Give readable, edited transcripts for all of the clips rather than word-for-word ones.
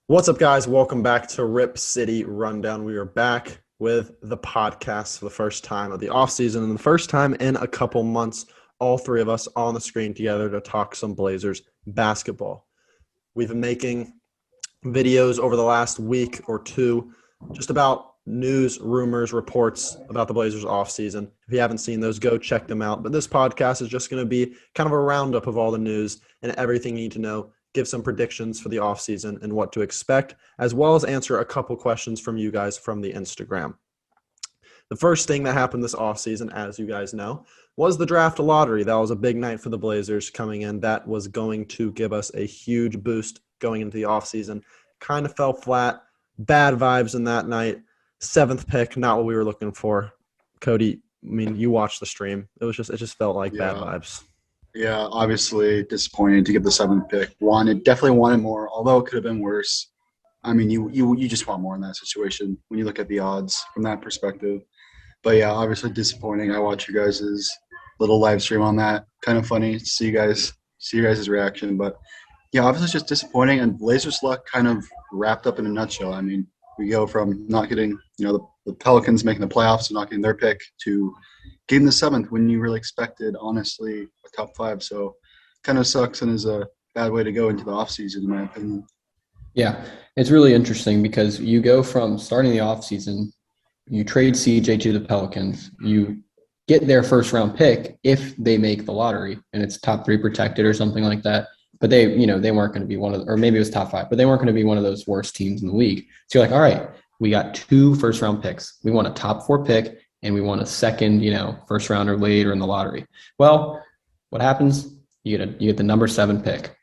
What's up, guys? Welcome back to Rip City Rundown. We are back with the podcast for the first time of the offseason and the first time in a couple months, all three of us on the screen together to talk some Blazers basketball. We've been making videos over the last week or two just about news, rumors, reports about the Blazers offseason. If you haven't seen those, go check them out. But this podcast is just going to be kind of a roundup of all the news and everything you need to know, give some predictions for the offseason and what to expect, as well as answer a couple questions from you guys from the Instagram. The first thing that happened this offseason, as you guys know, was the draft lottery. That was a big night for the Blazers coming in. That was going to give us a huge boost going into the offseason. Kind of fell flat. Bad vibes in that night. Seventh pick, not what we were looking for. Cody, I mean, you watched the stream. It just felt like bad vibes. Yeah, obviously disappointed to get the seventh pick. Definitely wanted more, although it could have been worse. I mean, you just want more in that situation when you look at the odds from that perspective. But yeah, obviously disappointing. I watched you guys' little live stream on that. Kind of funny to see you guys' reaction. But yeah, obviously it's just disappointing, and Blazers luck kind of wrapped up in a nutshell. I mean, we go from not getting, the Pelicans making the playoffs and not getting their pick to getting the seventh when you really expected, honestly, a top five. So kind of sucks and is a bad way to go into the offseason, in my opinion. Yeah, it's really interesting because you go from starting the offseason, you trade CJ to the Pelicans, you get their first round pick if they make the lottery and it's top three protected or something like that. But they weren't going to be or maybe it was top five, but they weren't going to be one of those worst teams in the league. So you're like, all right, we got 2 first round picks. We want a top 4 pick and we want a second, first rounder later in the lottery. Well, what happens? You get the number 7 pick.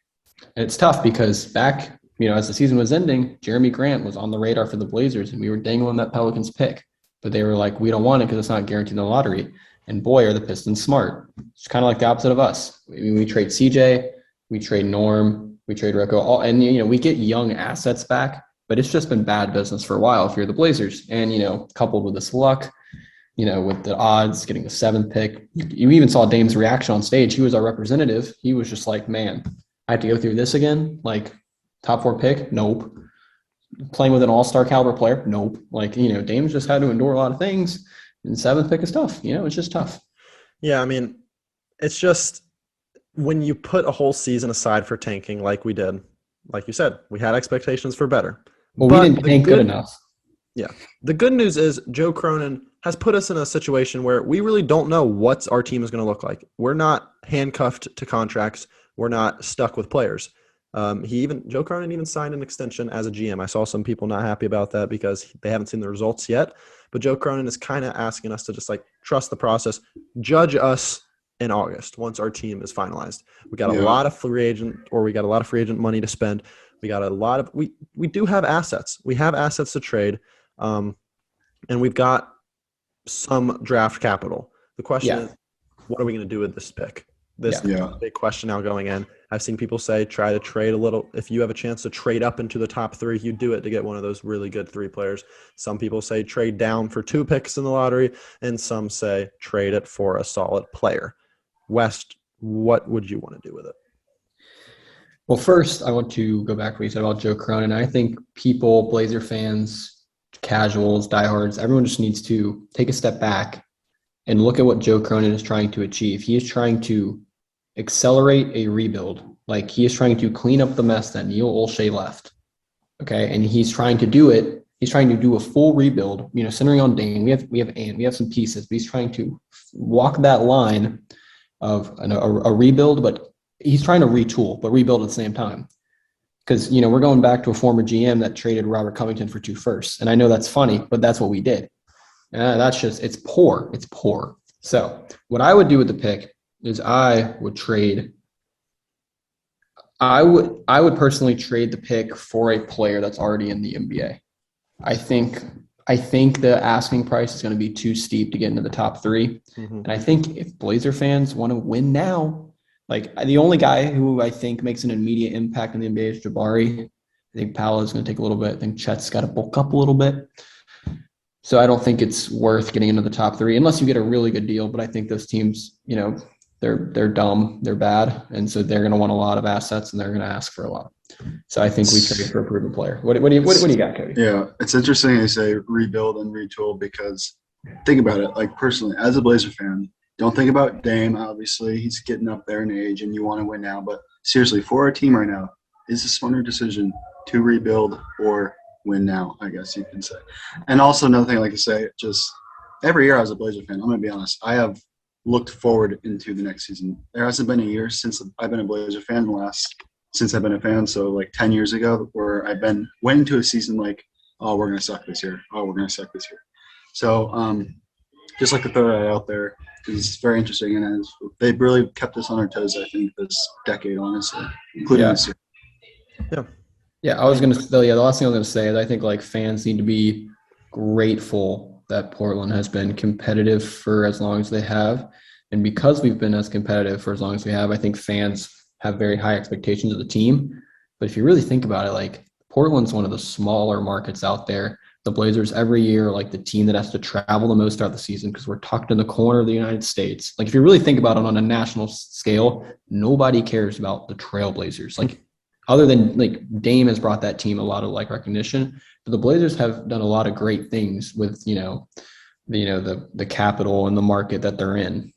And it's tough because back, as the season was ending, Jerami Grant was on the radar for the Blazers and we were dangling that Pelicans pick. But they were like, we don't want it because it's not guaranteed in the lottery. And boy, are the Pistons smart. It's kind of like the opposite of us. We trade CJ, we trade Norm, we trade Rico, and we get young assets back, but it's just been bad business for a while if you're the Blazers. And coupled with this luck, with the odds getting the 7th pick, you even saw Dame's reaction on stage. He was our representative. He was just like, man, I have to go through this again. Like, top 4 pick? Nope. Playing with an all-star caliber player? Nope. Like, Dame's just had to endure a lot of things. And 7th pick is tough. It's just tough. Yeah, I mean, it's just when you put a whole season aside for tanking like we did, like you said, we had expectations for better. Well, we didn't tank good enough. Yeah. The good news is Joe Cronin has put us in a situation where we really don't know what our team is going to look like. We're not handcuffed to contracts. We're not stuck with players. Joe Cronin even signed an extension as a GM. I saw some people not happy about that because they haven't seen the results yet. But Joe Cronin is kind of asking us to just trust the process, judge us in August once our team is finalized. We got a lot of free agent money to spend. We got we do have assets. We have assets to trade, and we've got some draft capital. The question is, what are we going to do with this pick? This is a big question now going in. I've seen people say try to trade a little. If you have a chance to trade up into the top 3, you do it to get one of those really good 3 players. Some people say trade down for 2 picks in the lottery, and some say trade it for a solid player. West, what would you want to do with it? Well, first, I want to go back to what you said about Joe Cronin. I think people, Blazer fans, casuals, diehards, everyone just needs to take a step back and look at what Joe Cronin is trying to achieve. He is trying to accelerate a rebuild. Like, he is trying to clean up the mess that Neil Olshey left. Okay, and he's trying to do it. He's trying to do a full rebuild, centering on Dane. We have Ant, we have some pieces, but he's trying to walk that line of a rebuild, but he's trying to retool, but rebuild at the same time. Because, we're going back to a former GM that traded Robert Covington for 2 firsts. And I know that's funny, but that's what we did. It's poor. It's poor. So what I would do with the pick is I would personally trade the pick for a player that's already in the NBA. I think the asking price is going to be too steep to get into the top 3. Mm-hmm. And I think if Blazer fans want to win now, like, the only guy who I think makes an immediate impact in the NBA is Jabari. I think Paolo is going to take a little bit. I think Chet's got to bulk up a little bit. So I don't think it's worth getting into the top 3 unless you get a really good deal. But I think those teams, the they're dumb, they're bad, and so they're going to want a lot of assets and they're going to ask for a lot. So I think we trade for a proven player. What do you got, Cody? Yeah, it's interesting you say rebuild and retool because think about it. Like personally, as a Blazer fan, don't think about Dame. Obviously, he's getting up there in age, and you want to win now. But seriously, for our team right now, is a smarter decision to rebuild or win now? I guess you can say. And also another thing I like to say, just every year as a Blazer fan, I'm going to be honest, I have looked forward into the next season. There hasn't been a year since I've been a Blazer fan since I've been a fan. So like 10 years ago where went into a season like, oh, we're going to suck this year. Oh, we're going to suck this year. So just like to throw that out there is very interesting. And they've really kept us on our toes, I think, this decade, honestly, including this year. Yeah, I was going to say, the last thing I was going to say is I think like fans need to be grateful that Portland has been competitive for as long as they have. And because we've been as competitive for as long as we have, I think fans have very high expectations of the team. But if you really think about it, like Portland's one of the smaller markets out there. The Blazers every year are like the team that has to travel the most throughout the season because we're tucked in the corner of the United States. Like if you really think about it on a national scale, nobody cares about the Trailblazers. Like other than like Dame has brought that team a lot of like recognition, but the Blazers have done a lot of great things with, the capital and the market that they're in.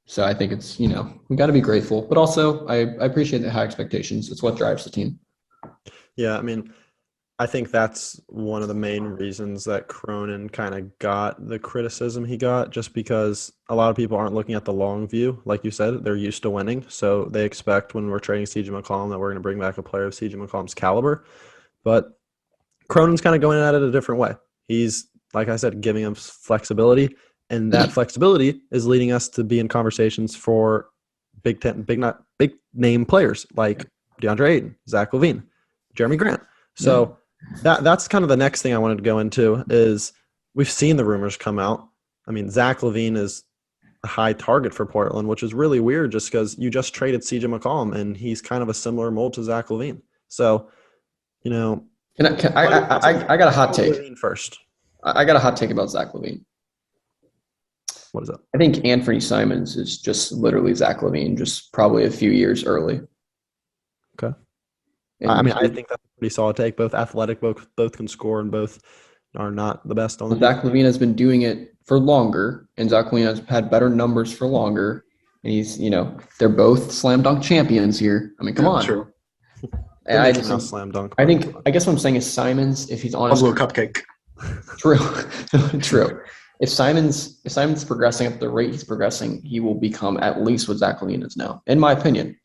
So I think it's, we got to be grateful, but also I appreciate the high expectations. It's what drives the team. Yeah. I mean, I think that's one of the main reasons that Cronin kind of got the criticism he got, just because a lot of people aren't looking at the long view. Like you said, they're used to winning. So they expect when we're trading CJ McCollum that we're going to bring back a player of CJ McCollum's caliber. But Cronin's kind of going at it a different way. He's, like I said, giving us flexibility. And that flexibility is leading us to be in conversations for big name players like Deandre Ayton, Zach LaVine, Jerami Grant. So that's kind of the next thing I wanted to go into is we've seen the rumors come out. I mean, Zach LaVine is a high target for Portland, which is really weird just because you just traded CJ McCollum and he's kind of a similar mold to Zach LaVine. So, I got a hot take. First. I got a hot take about Zach LaVine. What is that? I think Anthony Simons is just literally Zach LaVine, just probably a few years early. Okay. I think that's a pretty solid take. Both athletic, both can score, and both are not the best on the Zach LaVine has been doing it for longer, and Zach LaVine has had better numbers for longer. And he's, they're both slam dunk champions here. I mean, come on. True. I just think slam dunk. I guess what I'm saying is Simons, if he's on his little cupcake. True. If Simons progressing at the rate he's progressing, he will become at least what Zach LaVine is now, in my opinion.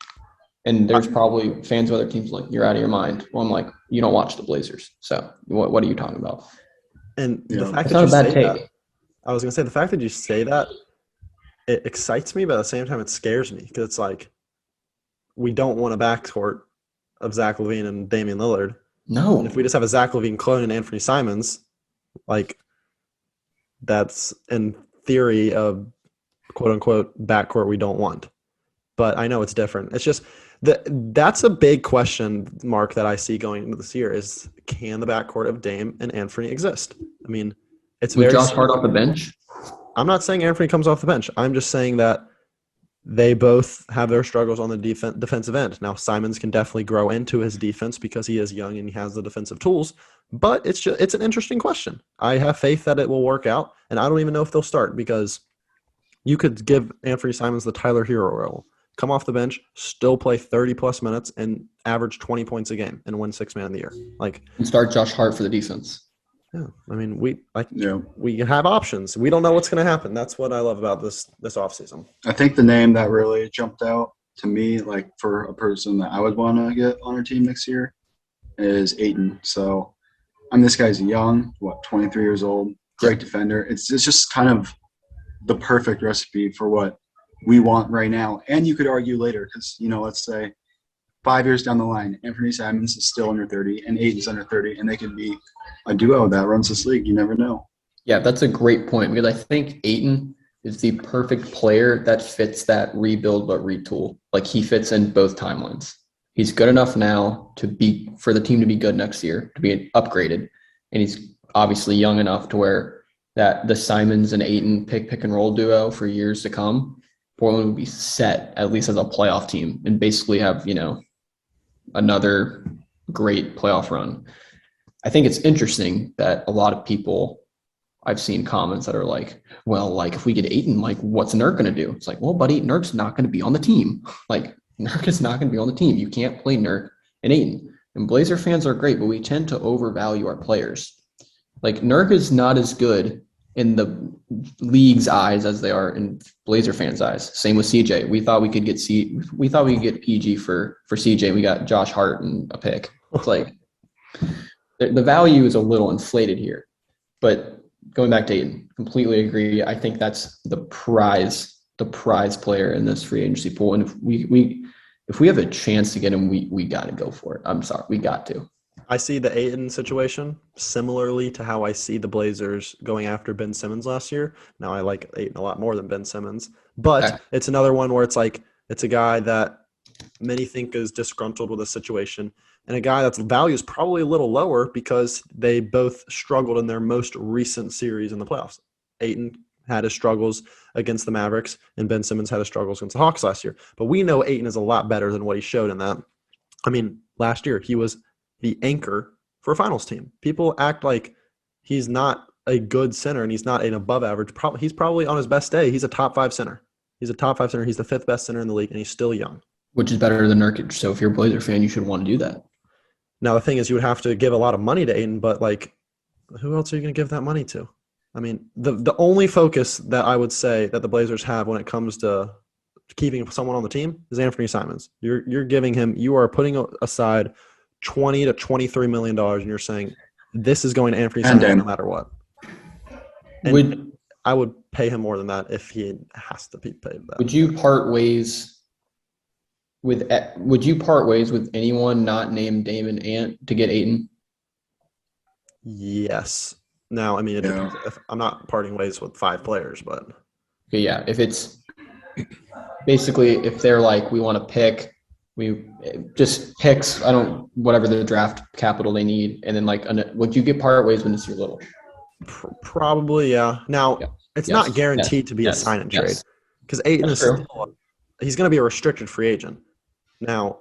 And there's probably fans of other teams like, you're out of your mind. Well, I'm like, you don't watch the Blazers. So what are you talking about? And the fact it's that not you a bad say take. that, I was going to say, the fact that you say that, it excites me, but at the same time, it scares me because it's like we don't want a backcourt of Zach LaVine and Damian Lillard. No. And if we just have a Zach LaVine clone and Anthony Simons, like that's in theory a quote-unquote backcourt we don't want. But I know it's different. It's just that's a big question mark that I see going into this year is can the backcourt of Dame and Anthony exist? I mean, it's with very Josh Hart off the bench. I'm not saying Anthony comes off the bench. I'm just saying that they both have their struggles on the defensive end. Now, Simons can definitely grow into his defense because he is young and he has the defensive tools. But it's an interesting question. I have faith that it will work out, and I don't even know if they'll start because you could give Anthony Simons the Tyler Hero role. Come off the bench, still play 30-plus minutes, and average 20 points a game and win Sixth Man of the Year. And start Josh Hart for the defense. Yeah, I mean, we have options. We don't know what's going to happen. That's what I love about this offseason. I think the name that really jumped out to me, like for a person that I would want to get on our team next year, is Ayton. So, this guy's young, 23 years old, great defender. It's just kind of the perfect recipe for what we want right now. And you could argue later because, let's say 5 years down the line, Anthony Simons is still under 30 and Ayton's under 30, and they could be a duo that runs this league. You never know. Yeah, that's a great point because I think Ayton is the perfect player that fits that rebuild but retool. Like he fits in both timelines. He's good enough now for the team to be good next year, to be upgraded. And he's obviously young enough to where that the Simons and Ayton pick and roll duo for years to come Portland would be set at least as a playoff team and basically have, another great playoff run. I think it's interesting that a lot of people, I've seen comments that are like, well, like if we get Ayton, like what's Nurk going to do? It's like, well, buddy, Nurk's not going to be on the team. Like Nurk is not going to be on the team. You can't play Nurk and Ayton. And Blazer fans are great, but we tend to overvalue our players. Like Nurk is not as good in the league's eyes as they are in Blazer fans' eyes. Same with CJ. We thought we could get PG for CJ. We got Josh Hart and a pick. It's like the value is a little inflated here. But going back to Ayton, completely agree. I think that's the prize player in this free agency pool. And if we have a chance to get him, we got to go for it. I'm sorry, we got to. I see the Ayton situation similarly to how I see the Blazers going after Ben Simmons last year. Now I like Ayton a lot more than Ben Simmons, but it's another one where it's like it's a guy that many think is disgruntled with a situation, and a guy that's value is probably a little lower because they both struggled in their most recent series in the playoffs. Ayton had his struggles against the Mavericks, and Ben Simmons had his struggles against the Hawks last year. But we know Ayton is a lot better than what he showed in that. I mean, last year he was the anchor for a finals team. People act like he's not a good center and he's not an above average. He's probably on his best day. He's a top 5 center. He's a top 5 center. He's the 5th best center in the league, and he's still young. Which is better than Nurkic. So if you're a Blazer fan, you should want to do that. Now, the thing is, you would have to give a lot of money to Ayton, but like, who else are you going to give that money to? I mean, the only focus that I would say that the Blazers have when it comes to keeping someone on the team is Anthony Simons. You are putting aside $20 to $23 million, and you're saying this is going to Anthony Simons no matter what. And I would pay him more than that if he has to be paid that. Would you part ways with anyone not named Damon Ant to get Ayton? Yes. Now, I mean, it depends. I'm not parting ways with 5 players, but okay, yeah. If it's basically if they're like we want to pick. We just picks, whatever the draft capital they need. And then would you get part ways when it's your little? Probably, yeah. Now, it's not guaranteed to be a sign and trade because Ayton is he's going to be a restricted free agent. Now,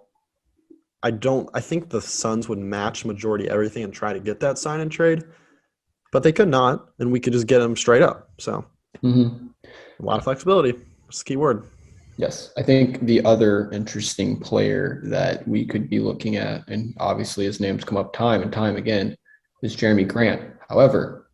I think the Suns would match majority everything and try to get that sign and trade, but they could not, and we could just get him straight up. So, a lot of flexibility. That's the key word. Yes, I think the other interesting player that we could be looking at, and obviously his name's come up time and time again, is Jerami Grant. However,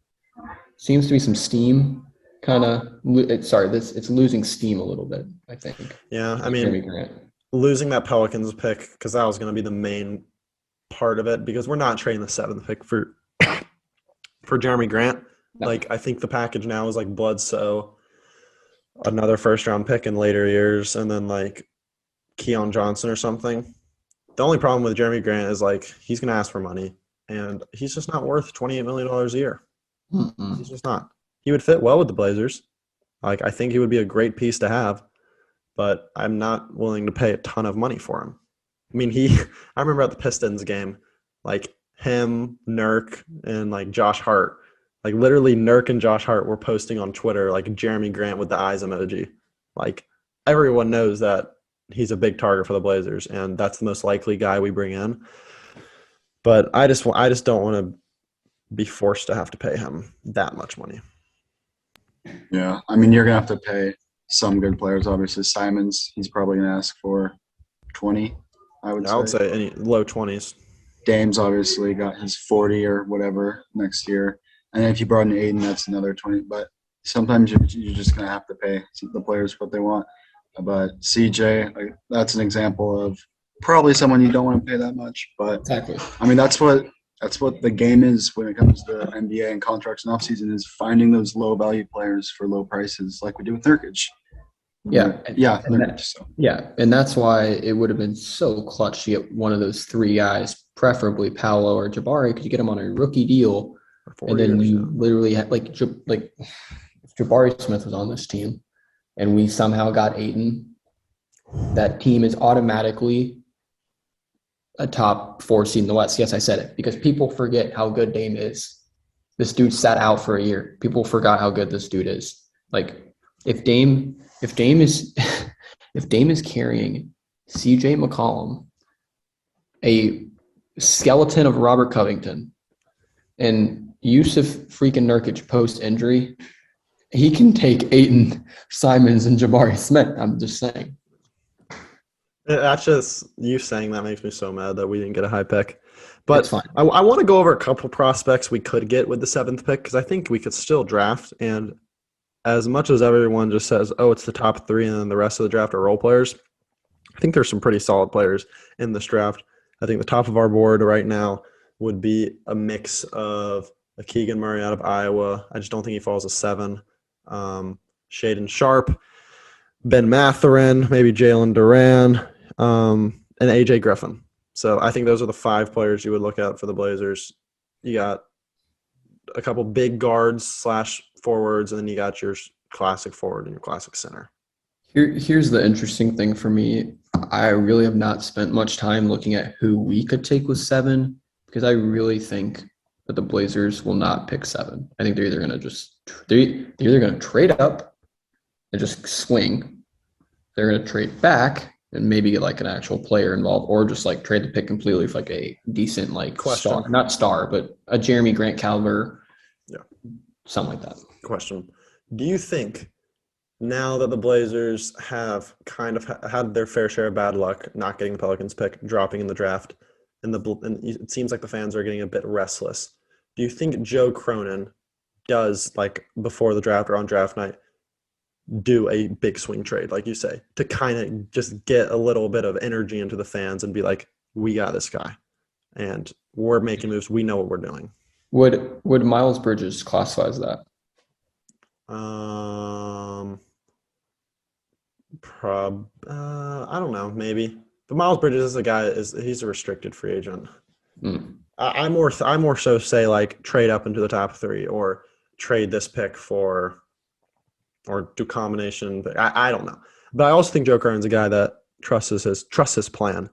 seems to be some steam it's losing steam a little bit, I think. Yeah, I mean, Jerami Grant. Losing that Pelicans pick, because that was going to be the main part of it, because we're not trading the 7th pick for Jerami Grant. No. Like, I think the package now is like Bledsoe, another first-round pick in later years, and then like Keon Johnson or something. The only problem with Jerami Grant is like he's going to ask for money, and he's just not worth $28 million a year. He's just not. He would fit well with the Blazers. Like, I think he would be a great piece to have, but I'm not willing to pay a ton of money for him. I mean, I remember at the Pistons game, like him, Nurk, and like Josh Hart. Like, literally, Nurk and Josh Hart were posting on Twitter, like, Jerami Grant with the eyes emoji. Like, everyone knows that he's a big target for the Blazers, and that's the most likely guy we bring in. But I just don't want to be forced to have to pay him that much money. Yeah, I mean, you're going to have to pay some good players, obviously. Simons, he's probably going to ask for 20, I would say. I would say any low 20s. Dame's obviously got his 40 or whatever next year. And if you brought in Ayton, that's another 20. But sometimes you're just going to have to pay the players what they want. But CJ, that's an example of probably someone you don't want to pay that much. But exactly. I mean, that's what the game is when it comes to NBA and contracts and offseason, is finding those low-value players for low prices like we do with Nurkic. Yeah. Nurkic. And that's why it would have been so clutch to get one of those 3 guys, preferably Paolo or Jabari, because you get them on a rookie deal. And then you literally had like if Jabari Smith was on this team and we somehow got Ayton, that team is automatically a top 4 seed in the West. Yes, I said it because people forget how good Dame is. This dude sat out for a year. People forgot how good this dude is. Like, if Dame if Dame is if Dame is carrying CJ McCollum, a skeleton of Robert Covington, and Yusuf freaking Nurkic post injury, he can take Ayton, Simons, and Jabari Smith. I'm just saying. That's just you saying that makes me so mad that we didn't get a high pick. But It's fine. I want to go over a couple prospects we could get with the 7th pick because I think we could still draft. And as much as everyone just says, oh, it's the top 3 and then the rest of the draft are role players, I think there's some pretty solid players in this draft. I think the top of our board right now would be a mix of a Keegan Murray out of Iowa. I just don't think he falls a 7. Shaden Sharp, Ben Mathurin, maybe Jalen Duran, and AJ Griffin. So I think those are the 5 players you would look at for the Blazers. You got a couple big guards / forwards, and then you got your classic forward and your classic center. Here's the interesting thing for me. I really have not spent much time looking at who we could take with 7 because I really think that the Blazers will not pick 7. I think they're either going to trade up and just swing. They're going to trade back and maybe get like an actual player involved, or just like trade the pick completely for like a decent Question. not star, but a Jerami Grant caliber, something like that. Question. Do you think now that the Blazers have kind of had their fair share of bad luck, not getting the Pelicans pick, dropping in the draft, and it seems like the fans are getting a bit restless, do you think Joe Cronin does, like before the draft or on draft night, do a big swing trade, like you say, to kind of just get a little bit of energy into the fans and be like, we got this guy and we're making moves. We know what we're doing. Would Miles Bridges classify as that? I don't know, maybe. But Miles Bridges is a guy, he's a restricted free agent. I more so say like trade up into the top 3 or trade this pick for, or do combination. I don't know. But I also think Joe Cronin's a guy that trusts his plan.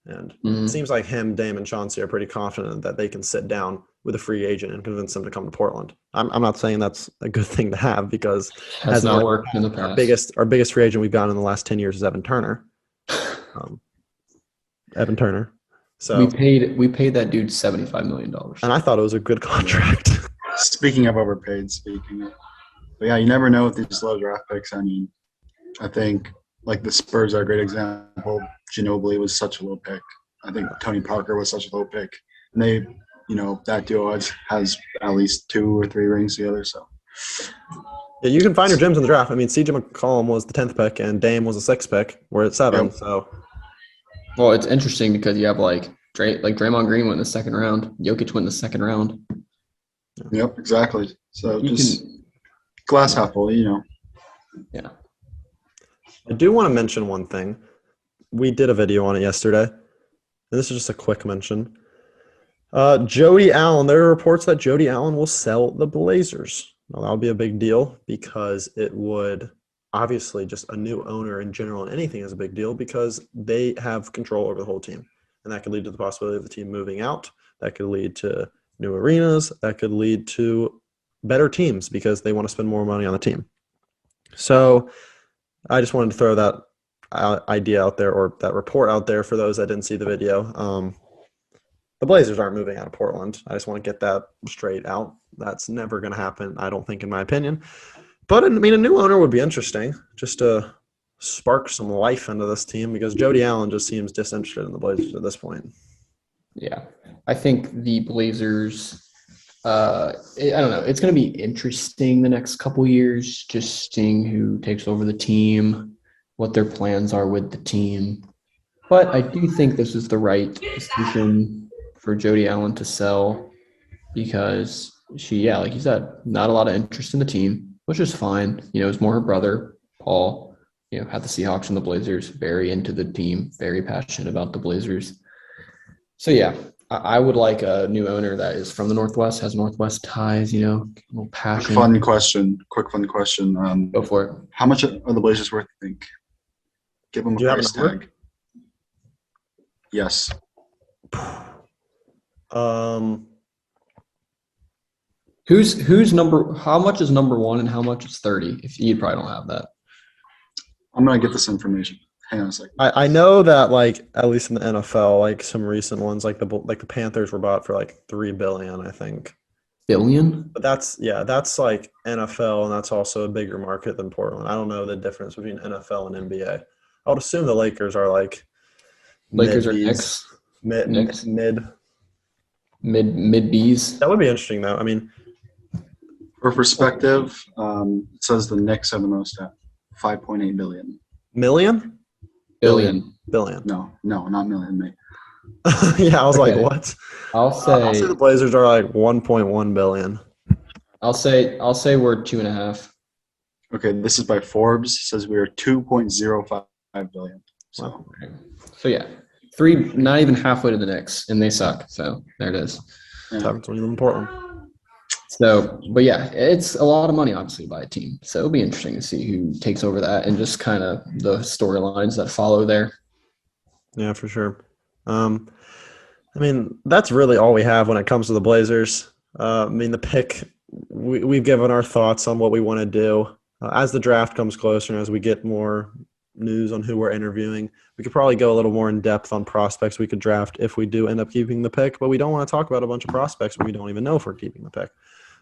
And it seems like him, Dame, and Chauncey are pretty confident that they can sit down with a free agent and convince him to come to Portland. I'm not saying that's a good thing to have because has not worked in the past. Our biggest free agent we've gotten in the last 10 years is Evan Turner. Evan Turner. So we paid that dude $75 million. And I thought it was a good contract. Speaking of overpaid, but yeah, you never know with these low draft picks. I mean, I think like the Spurs are a great example. Ginobili was such a low pick. I think Tony Parker was such a low pick. And they, that duo has at least 2 or 3 rings together. So yeah, you can find your gems in the draft. I mean, CJ McCollum was the 10th pick and Dame was the 6th pick. We're at 7. Yep. So, well, it's interesting because you have like Draymond Green went in the 2nd round. Jokic went in the 2nd round. Yep, exactly. So glass half full, Yeah. I do want to mention one thing. We did a video on it yesterday, and this is just a quick mention. Jody Allen, there are reports that Jody Allen will sell the Blazers. Now, that would be a big deal because it would obviously just a new owner in general and anything is a big deal because they have control over the whole team. And that could lead to the possibility of the team moving out. That could lead to new arenas. That could lead to better teams because they want to spend more money on the team. So I just wanted to throw that idea out there or that report out there for those that didn't see the video. The Blazers aren't moving out of Portland. I just want to get that straight out. That's never going to happen, I don't think, in my opinion. But, I mean, a new owner would be interesting just to spark some life into this team because Jody Allen just seems disinterested in the Blazers at this point. Yeah. I think the Blazers I don't know. It's going to be interesting the next couple years, just seeing who takes over the team, what their plans are with the team. But I do think this is the right decision for Jody Allen to sell because she, like you said, not a lot of interest in the team, which is fine. It's more her brother, Paul, had the Seahawks and the Blazers, very into the team, very passionate about the Blazers. So, yeah. I would like a new owner that is from the Northwest, has Northwest ties, a little passion. Quick fun question. Go for it. How much are the Blazers worth, you think? Give them a price tag. Yes. Who's number? How much is number 1 and how much is 30? If you probably don't have that. I'm gonna get this information. Hang on a second. I know that like at least in the NFL, like some recent ones, like the Panthers were bought for like $3 billion, I think. Billion? But that's like NFL, and that's also a bigger market than Portland. I don't know the difference between NFL and NBA. I would assume the Lakers are like Lakers mid are Bs, next. Next. mid. Mid B's. That would be interesting though. I mean, For perspective, it says the Knicks have the most at 5.8 billion. million? Billion. Billion. No, not million, mate. Yeah, I was Okay. like, what? I'll I'll say say the Blazers are like 1.1 billion. I'll say we're 2.5. Okay, this is by Forbes. It says we are 2.05 billion. So Wow. So yeah. 3, not even halfway to the Knicks, and they suck. So there it is. yeah. Happens when you live in Portland. So, but yeah, it's a lot of money, obviously, by a team. So it'll be interesting to see who takes over that and just kind of the storylines that follow there. Yeah, for sure. I mean, that's really all we have when it comes to the Blazers. I mean, the pick, we've given our thoughts on what we want to do. As the draft comes closer and as we get more news on who we're interviewing, we could probably go a little more in depth on prospects we could draft if we do end up keeping the pick, but we don't want to talk about a bunch of prospects when we don't even know if we're keeping the pick.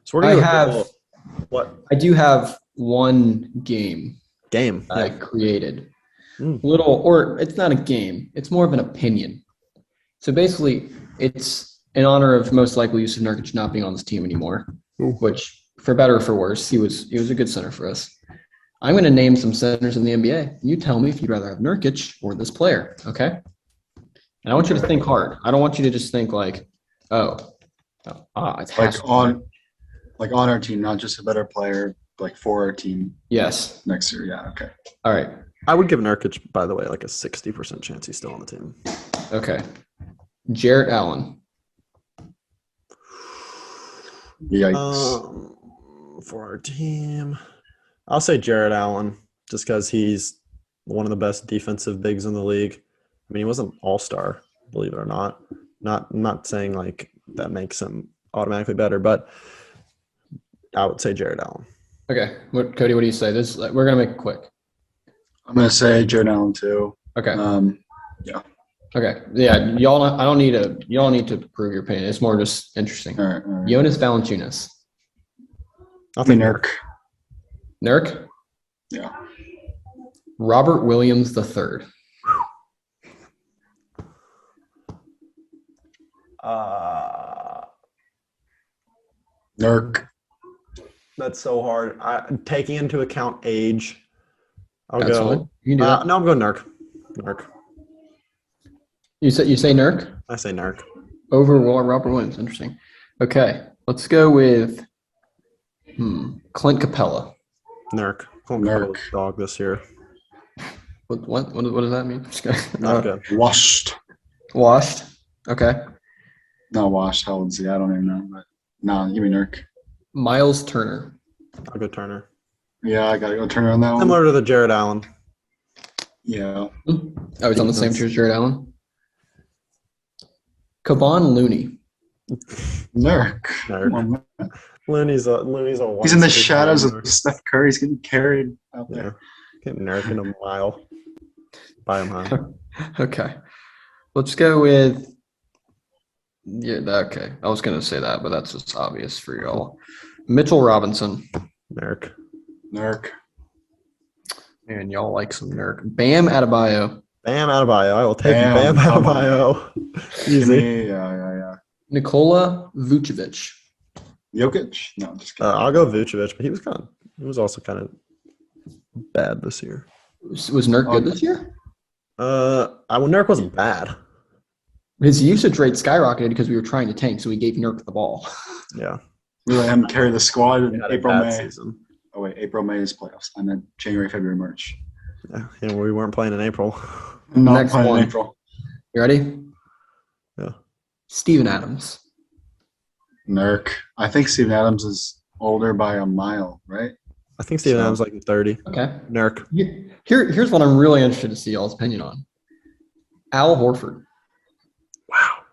So we're going to I do have one game game. I created. Mm. Or it's not a game. It's more of an opinion. So basically, it's in honor of most likely Yusuf Nurkic not being on this team anymore, which for better or for worse, he was a good center for us. I'm going to name some centers in the NBA. You tell me if you'd rather have Nurkic or this player, okay? And I want you to think hard. I don't want you to just think like, it's like on our team, not just a better player, like for our team. Yes. Next year, yeah, okay. All right. I would give Nurkic, by the way, like a 60% chance he's still on the team. Okay. Jarrett Allen. Yikes. For our team, I'll say Jarrett Allen just because he's one of the best defensive bigs in the league. I mean, he wasn't an all-star, believe it or not. I'm not saying like that makes him automatically better, but I would say Jarrett Allen. Okay. Cody, what do you say? We're going to make it quick. I'm gonna say Jody Allen too. Okay. Yeah. Okay. Yeah. Y'all need to prove your opinion. It's more just interesting. All right. Jonas Valanciunas. I'll take Nurk. Nurk? Yeah. Robert Williams III. Nurk. That's so hard. Taking into account age, I'll That's go. fine. You can do that. No, I'm going Nurk. Nurk. You say Nurk? I say Nurk. Over Robert Williams. Interesting. Okay. Let's go with Clint Capella. Nurk. Nurk. Dog this year. What does that mean? Not good. Washed. Washed. Okay. Not washed. How old is he? I don't even know. But no, give me Nurk. Miles Turner. I'll go Turner. Yeah, I gotta go Turner on that one. Similar to the Jarrett Allen. Yeah. Oh, he's on the same tier as Jared Allen. Kevon Looney. Nurk. Nurk. Looney's a He's in the shadows of Steph Curry. He's getting carried out there. Yeah. Get Nurk in a mile. Buy him high. Okay. Let's go with okay. I was gonna say that, but that's just obvious for y'all. Mitchell Robinson. Nurk. Man, y'all like some Nurk. Bam Adebayo. Bam Adebayo. I will take Bam Adebayo. Easy. Yeah. Nikola Vucevic. Jokic? No, I'm just kidding. I'll go Vucevic, but he was also kind of bad this year. Was Nurk good this year? Nurk wasn't bad. His usage rate skyrocketed because we were trying to tank, so we gave Nurk the ball. Yeah. We let him carry the squad in April, May. Season. Oh, wait. April, May is playoffs. I meant January, February, March. Yeah, we weren't playing in April. Next playing one. in April. You ready? Yeah. Steven Adams. Nurk. I think Steven Adams is older by a mile, right? I think Steven Adams like 30. Okay. Nurk. Here's what I'm really interested to see y'all's opinion on. Al Horford. Wow.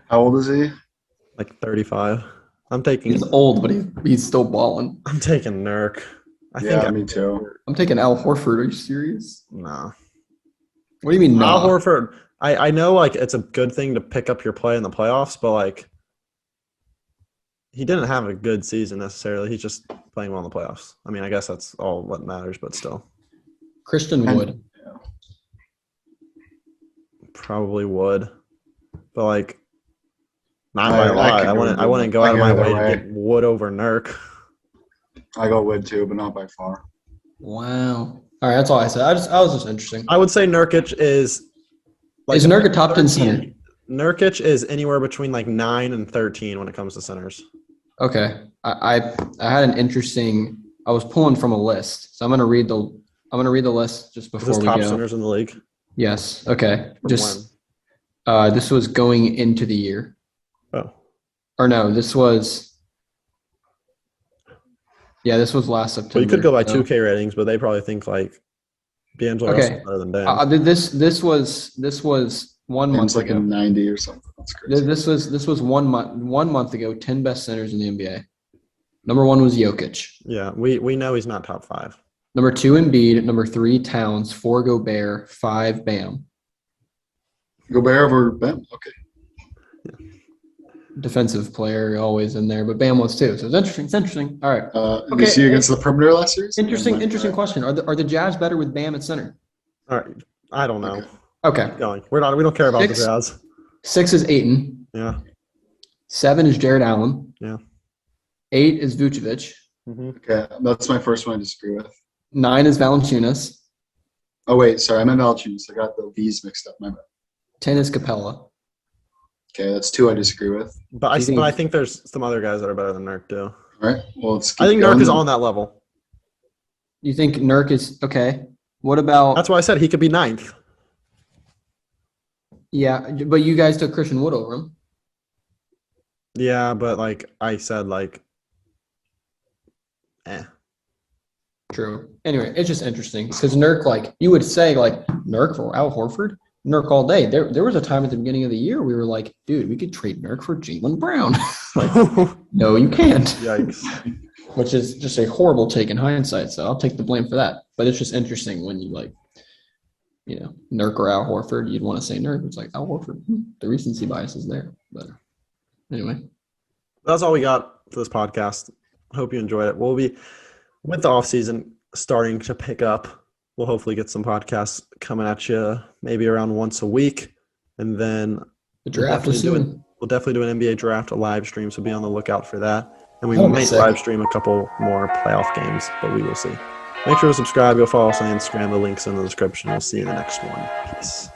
How old is he? Like 35. I'm taking. He's old, but he's still balling. I'm taking Nurk. Me too. I'm taking Al Horford. Are you serious? No. What do you mean, Al no? Horford. I know like it's a good thing to pick up your play in the playoffs, but like he didn't have a good season necessarily. He's just playing well in the playoffs. I mean, I guess that's all what matters, but still. Christian Wood. Probably would. But like not by a lot. I wouldn't go I out of go my either way way. to get Wood over Nurk. I go Wood too, but not by far. Wow. All right, that's all I said. I was just interesting. I would say Nurkic is Is Nurk a top 10 center? Nurkic is anywhere between like 9 and 13 when it comes to centers. Okay. I had an interesting. I was pulling from a list, so I'm gonna read the list just Is before this we top go. centers in the league? Yes. Okay. From Just this was going into the year, when? Oh. or no? This was. Yeah, this was last September. Well, you could go by so- 2K ratings, but they probably think like D'Angelo Okay. Russell's better than Dan. This was 1 month It's like ago. a 90 or something. That's crazy. This was 1 month ago. 10 best centers in the NBA. Number 1 was Jokic. Yeah, we know he's not top 5. Number 2, Embiid. Number 3, Towns. 4, Gobert. 5, Bam. Gobert over Ben. Okay. Defensive player always in there, but Bam was too. So it's interesting. All right. Did you see against the perimeter last series? Interesting question. Are the Jazz better with Bam at center? All right, I don't know. Okay. Keep going. We don't care about the Jazz. 6 is Ayton. Yeah. 7 is Jared Allen. Yeah. 8 is Vucevic. Mm-hmm. Okay, that's my first one I disagree with. 9 is Valanciunas. Oh, wait, sorry. I meant Valanciunas. I got the V's mixed up. My bad. 10 is Capella. Okay, that's 2 I disagree with. But I think there's some other guys that are better than Nurk too. All right. Well, let's keep I think going Nurk is then. on that level. You think Nurk is okay? What about? That's why I said he could be 9th. Yeah, but you guys took Christian Wood over him. Yeah, but like I said, True. Anyway, it's just interesting because Nurk, like you would say, like Nurk for Al Horford, Nurk all day. There was a time at the beginning of the year we were like, dude, we could trade Nurk for Jaylen Brown. Like, no, you can't. Yikes. Which is just a horrible take in hindsight. So I'll take the blame for that. But it's just interesting when you Nurk or Al Horford, you'd want to say Nurk. It's like Al Horford. The recency bias is there. But anyway. That's all we got for this podcast. Hope you enjoyed it. We'll be with the offseason starting to pick up. We'll hopefully get some podcasts coming at you maybe around once a week. And then The draft is soon. we'll definitely do an NBA draft, a live stream, so be on the lookout for that. And we Oh, might sick. live stream a couple more playoff games, but we will see. Make sure to subscribe. Go follow us on Instagram. The link's in the description. We'll see you in the next one. Peace.